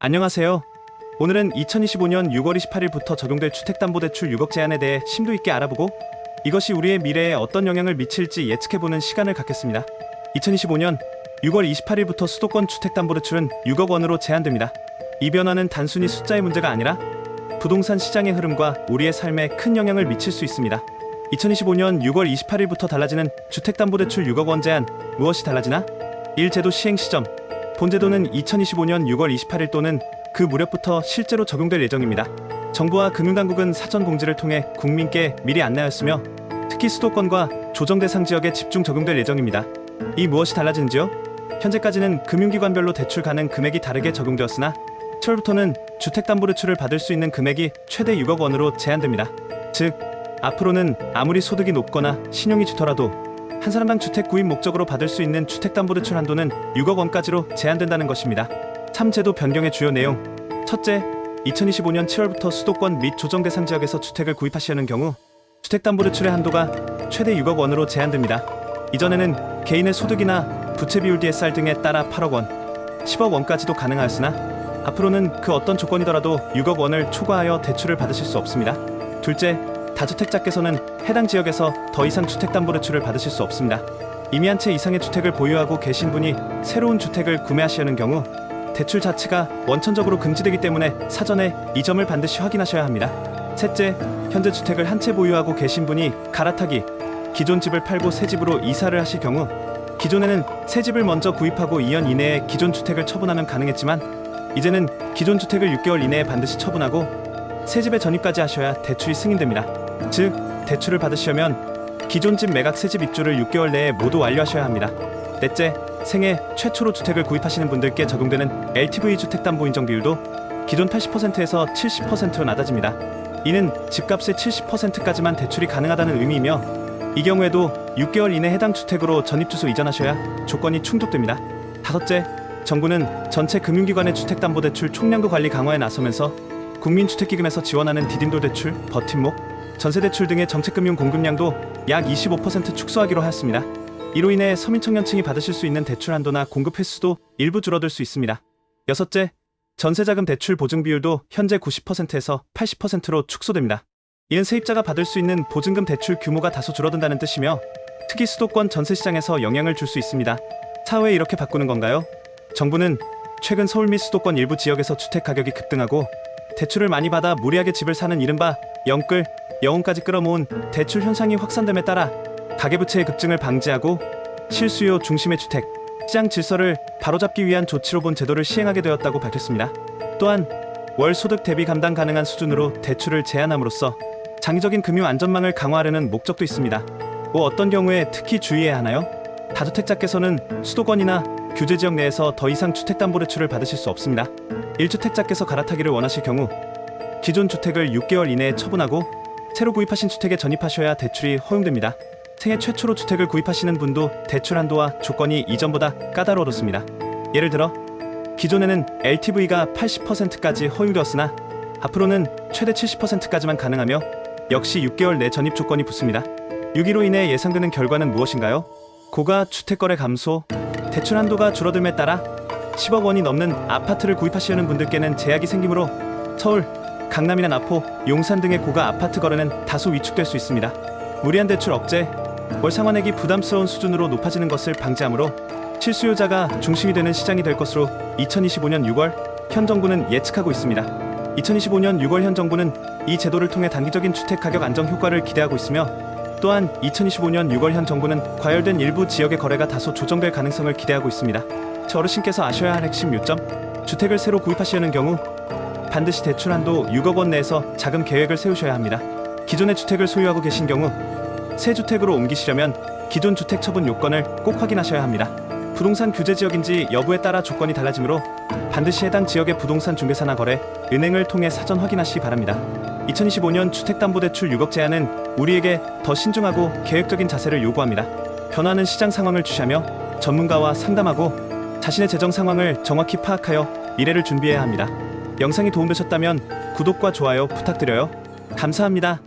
안녕하세요. 오늘은 2025년 6월 28일부터 적용될 주택담보대출 6억 제한에 대해 심도 있게 알아보고 이것이 우리의 미래에 어떤 영향을 미칠지 예측해보는 시간을 갖겠습니다. 2025년 6월 28일부터 수도권 주택담보대출은 6억 원으로 제한됩니다. 이 변화는 단순히 숫자의 문제가 아니라 부동산 시장의 흐름과 우리의 삶에 큰 영향을 미칠 수 있습니다. 2025년 6월 28일부터 달라지는 주택담보대출 6억 원 제한, 무엇이 달라지나? 1. 제도 시행 시점. 본 제도는 2025년 6월 28일 또는 그 무렵부터 실제로 적용될 예정입니다. 정부와 금융당국은 사전 공지를 통해 국민께 미리 안내하였으며 특히 수도권과 조정 대상 지역에 집중 적용될 예정입니다. 이 무엇이 달라지는지요? 현재까지는 금융기관별로 대출 가능 금액이 다르게 적용되었으나 7월부터는 주택담보대출을 받을 수 있는 금액이 최대 6억 원으로 제한됩니다. 즉, 앞으로는 아무리 소득이 높거나 신용이 좋더라도 한 사람당 주택 구입 목적으로 받을 수 있는 주택담보대출 한도는 6억 원까지로 제한된다는 것입니다. 3. 제도 변경의 주요 내용. 첫째, 2025년 7월부터 수도권 및 조정 대상 지역에서 주택을 구입하시려는 경우 주택담보대출의 한도가 최대 6억 원으로 제한됩니다. 이전에는 개인의 소득이나 부채 비율 DSR 등에 따라 8억 원, 10억 원까지도 가능하였으나 앞으로는 그 어떤 조건이더라도 6억 원을 초과하여 대출을 받으실 수 없습니다. 둘째, 다주택자께서는 해당 지역에서 더 이상 주택담보대출을 받으실 수 없습니다. 이미 한 채 이상의 주택을 보유하고 계신 분이 새로운 주택을 구매하시려는 경우 대출 자체가 원천적으로 금지되기 때문에 사전에 이 점을 반드시 확인하셔야 합니다. 셋째, 현재 주택을 한 채 보유하고 계신 분이 갈아타기, 기존 집을 팔고 새 집으로 이사를 하실 경우 기존에는 새 집을 먼저 구입하고 2년 이내에 기존 주택을 처분하면 가능했지만 이제는 기존 주택을 6개월 이내에 반드시 처분하고 새 집에 전입까지 하셔야 대출이 승인됩니다. 즉, 대출을 받으시려면 기존 집 매각 새 집 입주를 6개월 내에 모두 완료하셔야 합니다. 넷째, 생애 최초로 주택을 구입하시는 분들께 적용되는 LTV 주택담보인정 비율도 기존 80%에서 70%로 낮아집니다. 이는 집값의 70%까지만 대출이 가능하다는 의미이며 이 경우에도 6개월 이내 해당 주택으로 전입주소 이전하셔야 조건이 충족됩니다. 다섯째, 정부는 전체 금융기관의 주택담보대출 총량도 관리 강화에 나서면서 국민주택기금에서 지원하는 디딤돌 대출, 버팀목, 전세대출 등의 정책금융 공급량도 약 25% 축소하기로 하였습니다. 이로 인해 서민청년층이 받으실 수 있는 대출 한도나 공급 횟수도 일부 줄어들 수 있습니다. 여섯째, 전세자금 대출 보증 비율도 현재 90%에서 80%로 축소됩니다. 이는 세입자가 받을 수 있는 보증금 대출 규모가 다소 줄어든다는 뜻이며 특히 수도권 전세시장에서 영향을 줄 수 있습니다. 차 왜 이렇게 바꾸는 건가요? 정부는 최근 서울 및 수도권 일부 지역에서 주택 가격이 급등하고 대출을 많이 받아 무리하게 집을 사는 이른바 영끌, 영혼까지 끌어모은 대출 현상이 확산됨에 따라 가계부채의 급증을 방지하고 실수요 중심의 주택, 시장 질서를 바로잡기 위한 조치로 본 제도를 시행하게 되었다고 밝혔습니다. 또한 월 소득 대비 감당 가능한 수준으로 대출을 제한함으로써 장기적인 금융 안전망을 강화하려는 목적도 있습니다. 어떤 경우에 특히 주의해야 하나요? 다주택자께서는 수도권이나 규제 지역 내에서 더 이상 주택담보대출을 받으실 수 없습니다. 1주택자께서 갈아타기를 원하실 경우 기존 주택을 6개월 이내에 처분하고 새로 구입하신 주택에 전입하셔야 대출이 허용됩니다. 생애 최초로 주택을 구입하시는 분도 대출 한도와 조건이 이전보다 까다로워졌습니다. 예를 들어 기존에는 LTV가 80%까지 허용되었으나 앞으로는 최대 70%까지만 가능하며 역시 6개월 내 전입 조건이 붙습니다. 6.15 인해 예상되는 결과는 무엇인가요? 고가 주택거래 감소, 대출 한도가 줄어듦에 따라 10억 원이 넘는 아파트를 구입하시려는 분들께는 제약이 생기므로 서울, 강남이나 나포, 용산 등의 고가 아파트 거래는 다소 위축될 수 있습니다. 무리한 대출 억제, 월 상환액이 부담스러운 수준으로 높아지는 것을 방지하므로 실수요자가 중심이 되는 시장이 될 것으로 2025년 6월 현 정부는 예측하고 있습니다. 2025년 6월 현 정부는 이 제도를 통해 단기적인 주택 가격 안정 효과를 기대하고 있으며 또한 2025년 6월 현 정부는 과열된 일부 지역의 거래가 다소 조정될 가능성을 기대하고 있습니다. 어르신께서 아셔야 할 핵심 요점, 주택을 새로 구입하시려는 경우 반드시 대출 한도 6억 원 내에서 자금 계획을 세우셔야 합니다. 기존의 주택을 소유하고 계신 경우 새 주택으로 옮기시려면 기존 주택 처분 요건을 꼭 확인하셔야 합니다. 부동산 규제 지역인지 여부에 따라 조건이 달라지므로 반드시 해당 지역의 부동산 중개사나 거래, 은행을 통해 사전 확인하시기 바랍니다. 2025년 주택담보대출 6억 제한은 우리에게 더 신중하고 계획적인 자세를 요구합니다. 변화하는 시장 상황을 주시하며 전문가와 상담하고 자신의 재정 상황을 정확히 파악하여 미래를 준비해야 합니다. 영상이 도움되셨다면 구독과 좋아요 부탁드려요. 감사합니다.